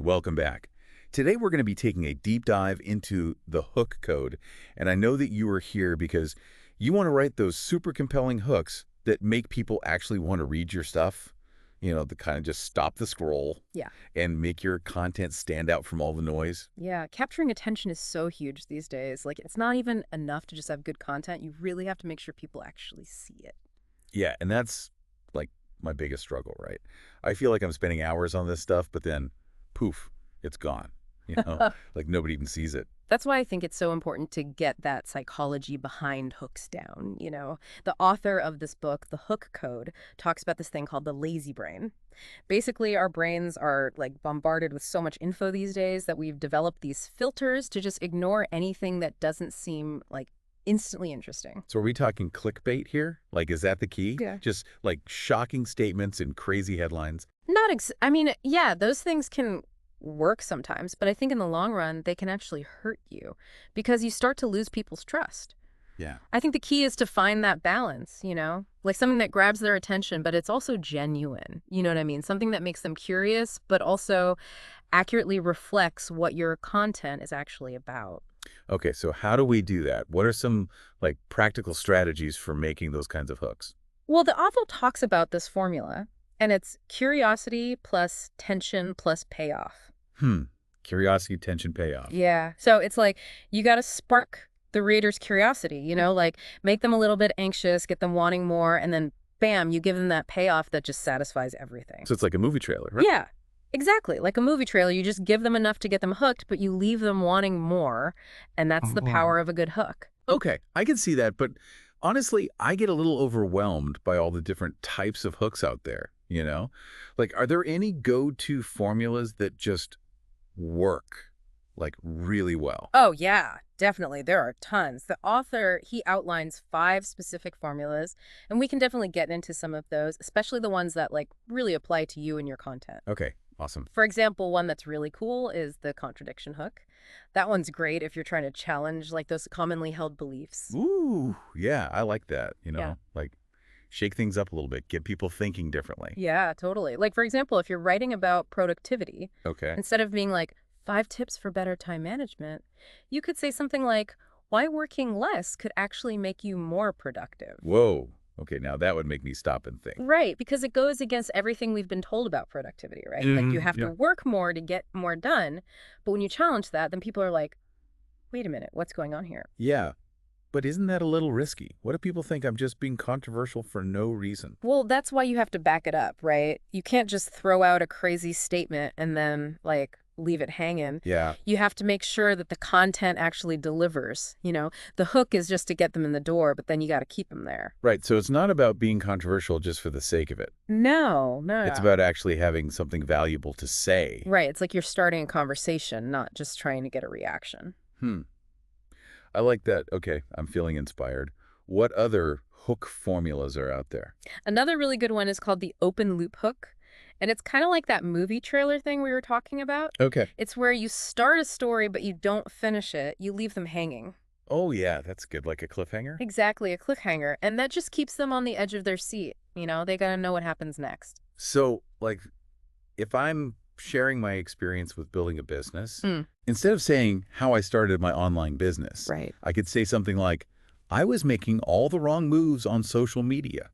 Welcome back. Today we're going to be taking a deep dive into the hook code, and I know that you are here because you want to write those super compelling hooks that make people actually want to read your stuff, to kind of just stop the scroll Yeah. and make your content stand out from all the noise. Yeah. Capturing attention is so huge these days. Like, it's not even enough to just have good content. You really have to make sure people actually see it. Yeah, and that's like my biggest struggle, right? I feel like I'm spending hours on this stuff, but then poof, it's gone. Like nobody even sees it. That's why I think it's so important to get that psychology behind hooks down. The author of this book, The Hook Code, talks about this thing called the lazy brain. Basically, our brains are like bombarded with so much info these days that we've developed these filters to just ignore anything that doesn't seem like instantly interesting. So are we talking clickbait here? Like, is that the key? Yeah. Just like shocking statements and crazy headlines? I mean, yeah, those things can work sometimes, but I think in the long run, they can actually hurt you because you start to lose people's trust. Yeah. I think the key is to find that balance, like something that grabs their attention, but it's also genuine. You know what I mean? Something that makes them curious, but also accurately reflects what your content is actually about. Okay, so how do we do that? What are some like practical strategies for making those kinds of hooks? Well, the author talks about this formula, and it's curiosity plus tension plus payoff. Curiosity, tension, payoff. Yeah. So it's like you got to spark the reader's curiosity, like make them a little bit anxious, get them wanting more, and then bam, you give them that payoff that just satisfies everything. So it's like a movie trailer, right? Yeah, exactly. Like a movie trailer, you just give them enough to get them hooked, but you leave them wanting more, and that's the power of a good hook. Okay, I can see that, but honestly, I get a little overwhelmed by all the different types of hooks out there. Like, are there any go-to formulas that just work, like, really well? Oh, yeah, definitely. There are tons. The author, he outlines 5 specific formulas, and we can definitely get into some of those, especially the ones that like really apply to you and your content. Okay, awesome. For example, one that's really cool is the contradiction hook. That one's great if you're trying to challenge like those commonly held beliefs. Ooh, yeah, I like that, Yeah. like shake things up a little bit, get people thinking differently. Yeah, totally. Like, for example, if you're writing about productivity, Okay. instead of being like 5 tips for better time management, you could say something like, why working less could actually make you more productive. Whoa. Okay, now that would make me stop and think. Right, because it goes against everything we've been told about productivity, right? Like you have Yeah. to work more to get more done. But when you challenge that, then people are like, wait a minute, what's going on here? Yeah, but isn't that a little risky? What if people think I'm just being controversial for no reason? Well, that's why you have to back it up, right? You can't just throw out a crazy statement and then like leave it hanging. Yeah. You have to make sure that the content actually delivers. The hook is just to get them in the door, but then you got to keep them there. Right, so it's not about being controversial just for the sake of it. No, no. It's about actually having something valuable to say. Right. It's like you're starting a conversation, not just trying to get a reaction. I like that. Okay, I'm feeling inspired. What other hook formulas are out there? Another really good one is called the open loop hook. And it's kind of like that movie trailer thing we were talking about. Okay. It's where you start a story, but you don't finish it. You leave them hanging. Oh, yeah, that's good. Like a cliffhanger? Exactly, a cliffhanger. And that just keeps them on the edge of their seat. They got to know what happens next. So, like, if I'm sharing my experience with building a business, Mm. instead of saying how I started my online business, Right. I could say something like, I was making all the wrong moves on social media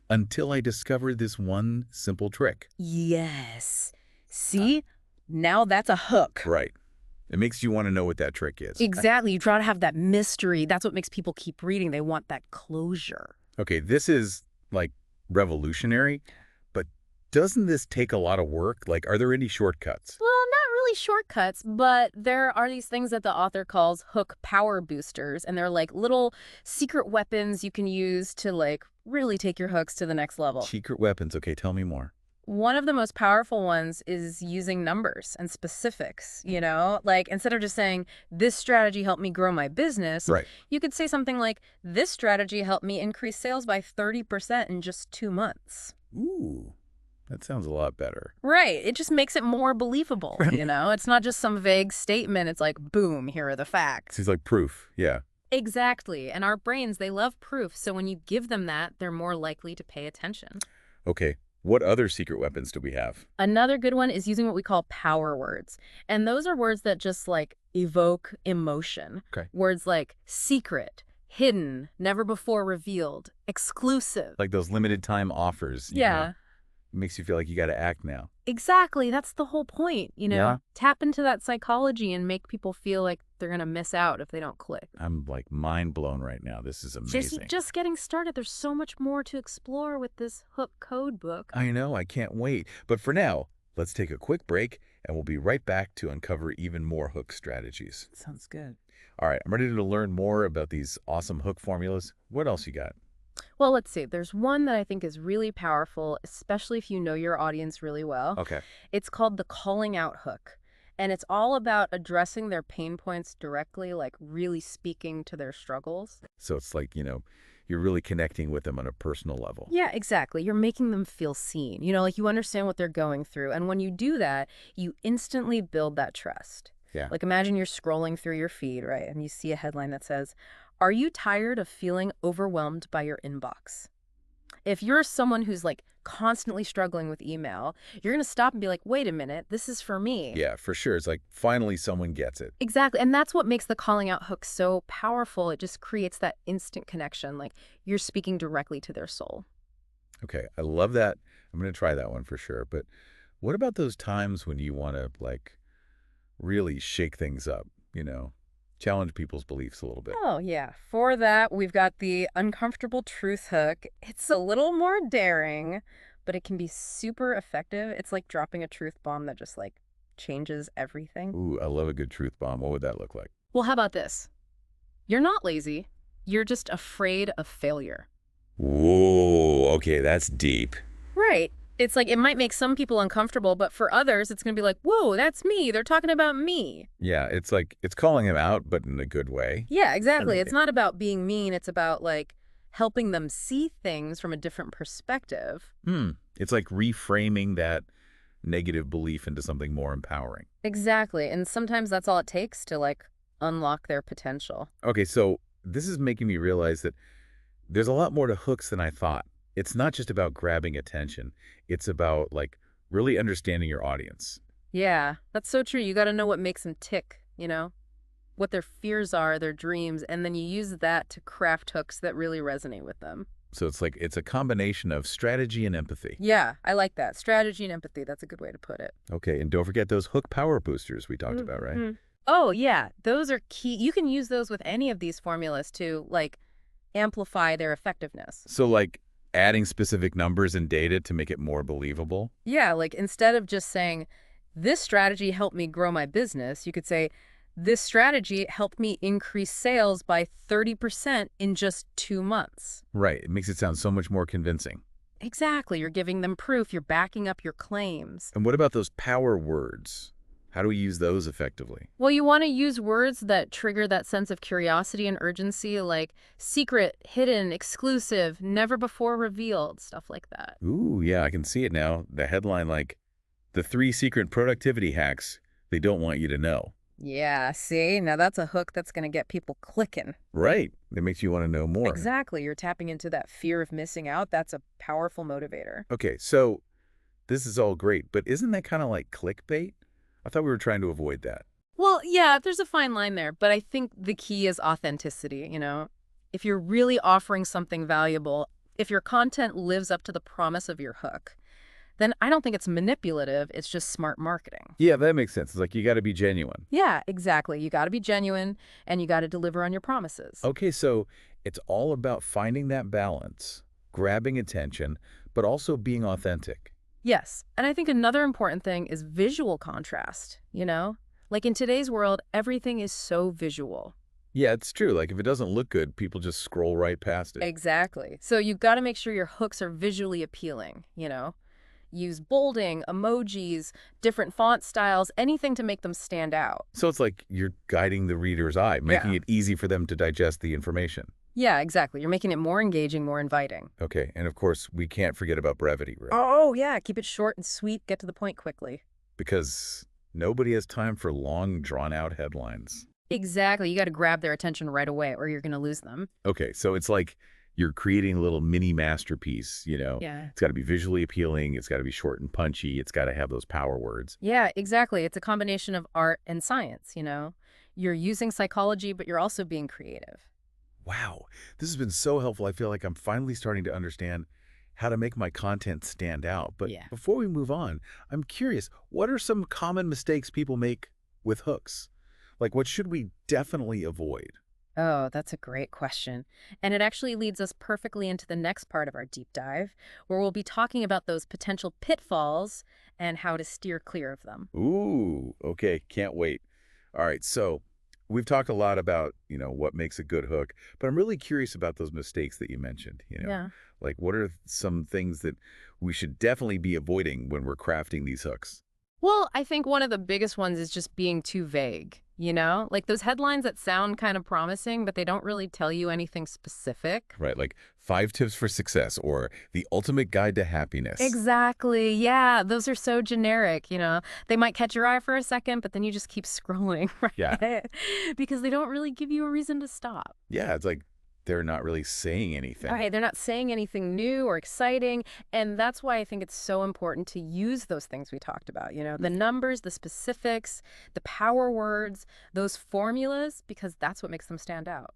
until I discovered this one simple trick. Yes. See? Now that's a hook. Right. It makes you want to know what that trick is. Exactly. You try to have that mystery. That's what makes people keep reading. They want that closure. Okay, this is, like, revolutionary, but doesn't this take a lot of work? Like, are there any shortcuts? Well, not really shortcuts, but there are these things that the author calls hook power boosters, and they're like little secret weapons you can use to like really take your hooks to the next level. Secret weapons. Okay, tell me more. One of the most powerful ones is using numbers and specifics, Like instead of just saying, this strategy helped me grow my business, Right. you could say something like, this strategy helped me increase sales by 30% in just 2 months. Ooh, that sounds a lot better. Right. It just makes it more believable, It's not just some vague statement. It's like, boom, here are the facts. Seems like proof. Yeah. Exactly. And our brains, they love proof. So when you give them that, they're more likely to pay attention. Okay. What other secret weapons do we have? Another good one is using what we call power words. And those are words that just like evoke emotion. Okay. Words like secret, hidden, never before revealed, exclusive. Like those limited time offers, Yeah, makes you feel like you got to act now. exactly. That's the whole point, Yeah. Tap into that psychology and make people feel like they're going to miss out if they don't click. I'm like mind blown right now. This is Just amazing. just getting started. There's so much more to explore with this hook code book. I know, I can't wait. But for now, let's take a quick break and we'll be right back to uncover even more hook strategies. Sounds good. All right, I'm ready to learn more about these awesome hook formulas. What else you got? Well, let's see. There's one that I think is really powerful, especially if you know your audience really well. Okay. It's called the calling out hook. And it's all about addressing their pain points directly, like really speaking to their struggles. So it's like, you're really connecting with them on a personal level. Yeah, exactly. You're making them feel seen. Like you understand what they're going through. And when you do that, you instantly build that trust. Yeah. Like imagine you're scrolling through your feed, right? And you see a headline that says, "Are you tired of feeling overwhelmed by your inbox?" If you're someone who's like constantly struggling with email, you're going to stop and be like, wait a minute, this is for me. Yeah, for sure. It's like finally someone gets it. Exactly. And that's what makes the calling out hook so powerful. It just creates that instant connection. Like you're speaking directly to their soul. Okay, I love that. I'm going to try that one for sure. But what about those times when you want to like really shake things up, challenge people's beliefs a little bit? Oh, yeah. For that, we've got the uncomfortable truth hook. It's a little more daring, but it can be super effective. It's like dropping a truth bomb that just like changes everything. Ooh, I love a good truth bomb. What would that look like? Well, how about this? You're not lazy. You're just afraid of failure. Whoa, okay, that's deep. Right. It's like it might make some people uncomfortable, but for others, it's going to be like, whoa, that's me. They're talking about me. Yeah, it's like it's calling him out, but in a good way. Yeah, exactly. like It's it. not about being mean. It's about like helping them see things from a different perspective. It's like reframing that negative belief into something more empowering. Exactly. And sometimes that's all it takes to like unlock their potential. Okay, so this is making me realize that there's a lot more to hooks than I thought. It's not just about grabbing attention. It's about like really understanding your audience. Yeah, that's so true. You got to know what makes them tick, what their fears are, their dreams, and then you use that to craft hooks that really resonate with them. So it's like it's a combination of strategy and empathy. Yeah, I like that. Strategy and empathy. That's a good way to put it. Okay, and don't forget those hook power boosters we talked about, right? Mhm. Oh, yeah. Those are key. You can use those with any of these formulas to like amplify their effectiveness. So like adding specific numbers and data to make it more believable. Yeah, like instead of just saying, this strategy helped me grow my business, you could say, this strategy helped me increase sales by 30% in just 2 months. Right, it makes it sound so much more convincing. Exactly. You're giving them proof. You're backing up your claims. And what about those power words? How do we use those effectively? Well, you want to use words that trigger that sense of curiosity and urgency, like secret, hidden, exclusive, never before revealed, stuff like that. Ooh, yeah, I can see it now. The headline like, the 3 secret productivity hacks they don't want you to know. Yeah, see? Now that's a hook that's going to get people clicking. Right, that makes you want to know more. Exactly. You're tapping into that fear of missing out. That's a powerful motivator. Okay, so this is all great, but isn't that kind of like clickbait? I thought we were trying to avoid that. Well, yeah, there's a fine line there, but I think the key is authenticity. If you're really offering something valuable, if your content lives up to the promise of your hook, then I don't think it's manipulative, it's just smart marketing. Yeah, that makes sense. It's like you got to be genuine. Yeah, exactly. You got to be genuine and you got to deliver on your promises. Okay, so it's all about finding that balance, grabbing attention, but also being authentic. Yes, and I think another important thing is visual contrast. Like in today's world, everything is so visual. Yeah, it's true. Like if it doesn't look good, people just scroll right past it. Exactly. So you've got to make sure your hooks are visually appealing. Use bolding, emojis, different font styles, anything to make them stand out. So it's like you're guiding the reader's eye, making Yeah. it easy for them to digest the information. Yeah, exactly. You're making it more engaging, more inviting. Okay, and of course, we can't forget about brevity, right? Oh, yeah. Keep it short and sweet. Get to the point quickly. Because nobody has time for long, drawn-out headlines. Exactly. You got to grab their attention right away or you're going to lose them. Okay, so it's like You're creating a little mini masterpiece, Yeah. It's got to be visually appealing, it's got to be short and punchy, it's got to have those power words. Yeah, exactly. It's a combination of art and science, you know? You're using psychology, but you're also being creative. Wow, this has been so helpful. I feel like I'm finally starting to understand how to make my content stand out. But Yeah. before we move on, I'm curious, what are some common mistakes people make with hooks? Like, what should we definitely avoid? Oh, that's a great question. And it actually leads us perfectly into the next part of our deep dive, where we'll be talking about those potential pitfalls and how to steer clear of them. Ooh, okay, can't wait. All right, so we've talked a lot about, what makes a good hook, but I'm really curious about those mistakes that you mentioned. Yeah. Like what are some things that we should definitely be avoiding when we're crafting these hooks? Well, I think one of the biggest ones is just being too vague, you know? Like those headlines that sound kind of promising, but they don't really tell you anything specific. Right, like 5 tips for success or the ultimate guide to happiness. Exactly. Yeah, those are so generic, you know. They might catch your eye for a second, but then you just keep scrolling, Yeah. right? Because they don't really give you a reason to stop. Yeah, it's like they're not really saying All anything. right, they're not saying anything new or exciting, and that's why I think it's so important to use those things we talked about, you know, the numbers, the specifics, the power words, those formulas, because that's what makes them stand out.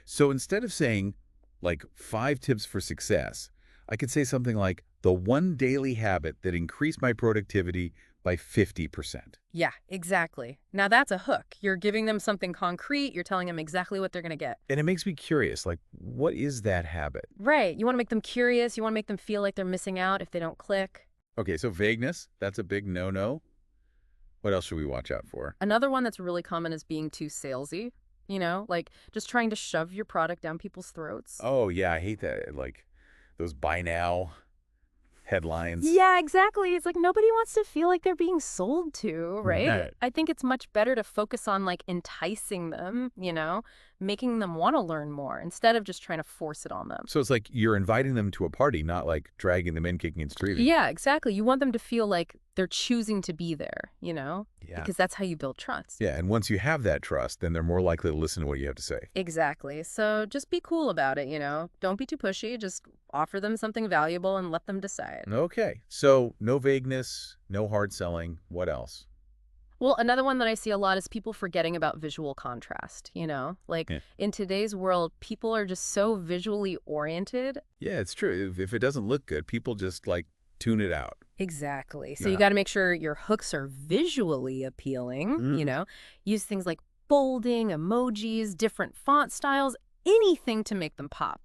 So instead of saying, like, 5 tips for success, I could say something like, the one daily habit that increased my productivity by 50%. Yeah, exactly. Now that's a hook. You're giving them something concrete, you're telling them exactly what they're going to get. And it makes me curious, like, what is that habit? Right. You want to make them curious, you want to make them feel like they're missing out if they don't click. Okay, so vagueness, that's a big no-no. What else should we watch out for? Another one that's really common is being too salesy, you know, like just trying to shove your product down people's throats. Oh, yeah, I hate that. Like, those buy now headlines. Yeah, exactly. It's like nobody wants to feel like they're being sold to, right? Right. I think it's much better to focus on like enticing them, you know, making them want to learn more instead of just trying to force it on them. So it's like you're inviting them to a party, not like dragging them in kicking and screaming. Yeah, exactly. You want them to feel like they're choosing to be there, you know, Yeah. because that's how you build trust. Yeah, and once you have that trust, then they're more likely to listen to what you have to say. Exactly. So just be cool about it, you know. Don't be too pushy. Just offer them something valuable and let them decide. Okay, so no vagueness, no hard selling. What else? Well, another one that I see a lot is people forgetting about visual contrast, you know? Like Yeah, in today's world, people are just so visually oriented. yeah, it's true. If it doesn't look good, people just like tune it out. Exactly. So you Yeah. got to make sure your hooks are visually appealing, you Mm. know? Use things like bolding, emojis, different font styles, anything to make them pop.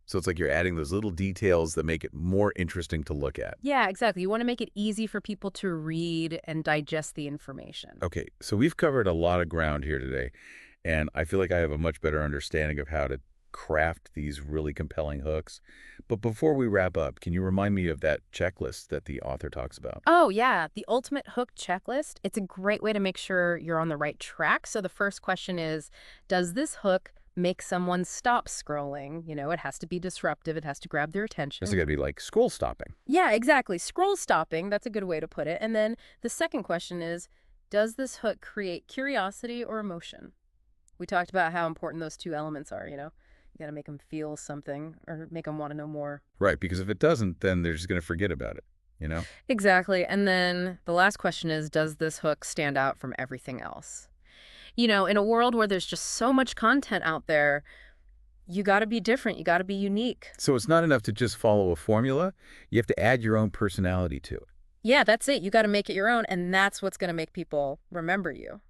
So it's like you're adding those little details that make it more interesting to look at. Yeah, exactly. You want to make it easy for people to read and digest the information. Okay, so we've covered a lot of ground here today, and I feel like I have a much better understanding of how to craft these really compelling hooks. But before we wrap up, can you remind me of that checklist that the author talks about? Oh, yeah, the ultimate hook checklist. It's a great way to make sure you're on the right track. So the first question is, does this hook make someone stop scrolling? You know, it has to be disruptive. It has to grab their This is attention. going to be like scroll stopping. Yeah, exactly. Scroll stopping. That's a good way to put it. And then the second question is, does this hook create curiosity or emotion? We talked about how important those two elements are, you know? You got to make them feel something or make them want to know more. Right, because if it doesn't, then they're just going to forget about it? Exactly. And then the last question is, does this hook stand out from everything else? You know, in a world where there's just so much content out there, you got to be different. You got to be unique. So it's not enough to just follow a formula. You have to add your own personality to it. Yeah, that's it. You got to make it your own. And that's what's going to make people remember you.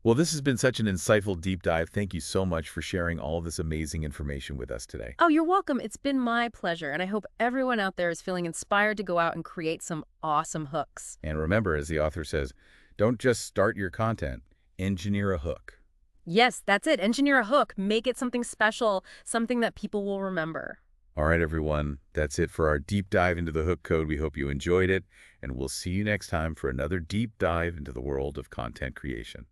Well, this has been such an insightful deep dive. Thank you so much for sharing all this amazing information with us today. Oh, you're welcome. It's been my pleasure. And I hope everyone out there is feeling inspired to go out and create some awesome hooks. And remember, as the author says, don't just start your content, engineer a hook. Yes, that's it. Engineer a hook. Make it something special, something that people will remember. All right, everyone, that's it for our deep dive into the hook code. We hope you enjoyed it, and we'll see you next time for another deep dive into the world of content creation.